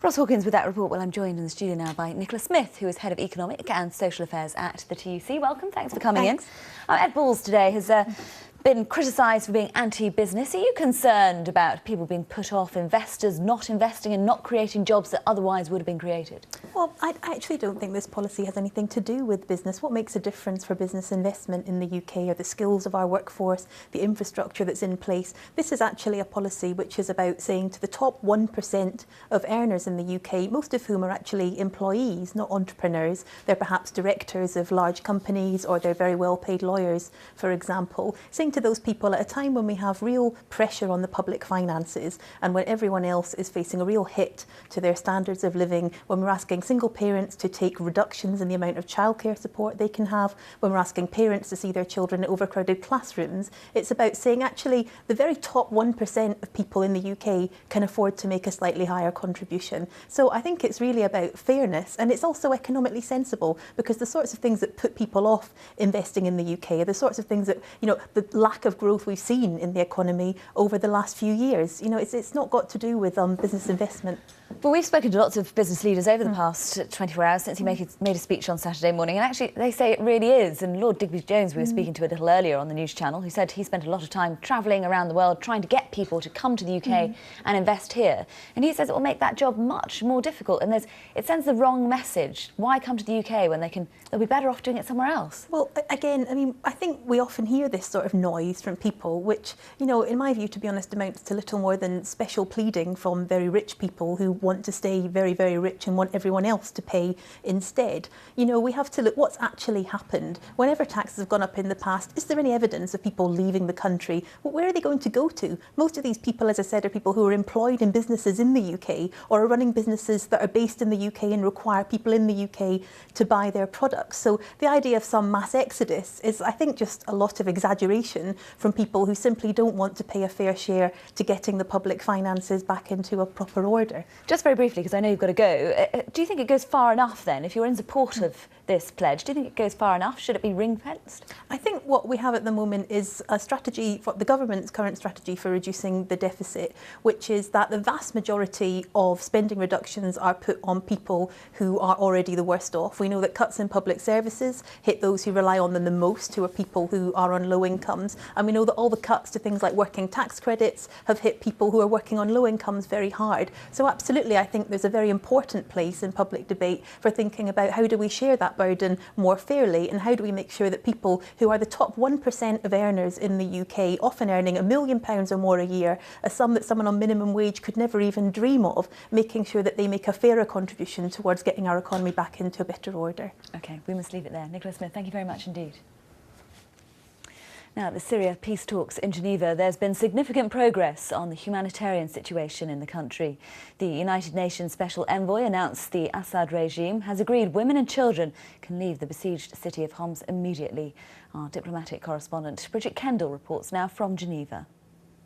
Ross Hawkins with that report. Well, I'm joined in the studio now by NICOLA Smith, who is Head of Economic and Social Affairs at the TUC. Welcome, thanks for coming in. Ed Balls today has been criticised for being anti-business. Are you concerned about people being put off, investors not investing and not creating jobs that otherwise would have been created? Well, I actually don't think this policy has anything to do with business. What makes a difference for business investment in the UK are the skills of our workforce, the infrastructure that's in place. This is actually a policy which is about saying to the top 1% of earners in the UK, most of whom are actually employees, not entrepreneurs. They're perhaps directors of large companies or they're very well-paid lawyers, for example, saying to those people at a time when we have real pressure on the public finances and when everyone else is facing a real hit to their standards of living, when we're asking single parents to take reductions in the amount of childcare support they can have, when we're asking parents to see their children in overcrowded classrooms, it's about saying actually the very top 1% of people in the UK can afford to make a slightly higher contribution. So I think it's really about fairness, and it's also economically sensible, because the sorts of things that put people off investing in the UK are the sorts of things that, you know, the lack of growth we've seen in the economy over the last few years. You know, it's not got to do with business investment. Well, we've spoken to lots of business leaders over the past 24 hours since he made a speech on Saturday morning, and actually they say it really is. And Lord Digby-Jones, we were speaking to a little earlier on the news channel, who said he spent a lot of time travelling around the world trying to get people to come to the UK and invest here. And he says it will make that job much more difficult, and it sends the wrong message. Why come to the UK when they'll be better off doing it somewhere else? Well, again, I mean, I think we often hear this sort of noise from people, which, you know, in my view, to be honest, amounts to little more than special pleading from very rich people who want to stay very, very rich and want everyone else to pay instead. You know, we have to look what's actually happened. Whenever taxes have gone up in the past, is there any evidence of people leaving the country? Well, where are they going to go to? Most of these people, as I said, are people who are employed in businesses in the UK or are running businesses that are based in the UK and require people in the UK to buy their products. So the idea of some mass exodus is, I think, just a lot of exaggeration from people who simply don't want to pay a fair share to getting the public finances back into a proper order. Just very briefly, because I know you've got to go, do you think it goes far enough then, if you're in support of this pledge, do you think it goes far enough? Should it be ring-fenced? I think what we have at the moment is a strategy, for the government's current strategy for reducing the deficit, which is that the vast majority of spending reductions are put on people who are already the worst off. We know that cuts in public services hit those who rely on them the most, who are people who are on low incomes. And we know that all the cuts to things like working tax credits have hit people who are working on low incomes very hard. So absolutely, I think there's a very important place in public debate for thinking about how do we share that burden more fairly, and how do we make sure that people who are the top 1% of earners in the UK, often earning £1 million or more a year, a sum that someone on minimum wage could never even dream of, making sure that they make a fairer contribution towards getting our economy back into a better order. OK, we must leave it there. NICOLA Smith, thank you very much indeed. Now, at the Syria peace talks in Geneva, there's been significant progress on the humanitarian situation in the country. The United Nations Special Envoy announced the Assad regime has agreed women and children can leave the besieged city of Homs immediately. Our diplomatic correspondent Bridget Kendall reports now from Geneva.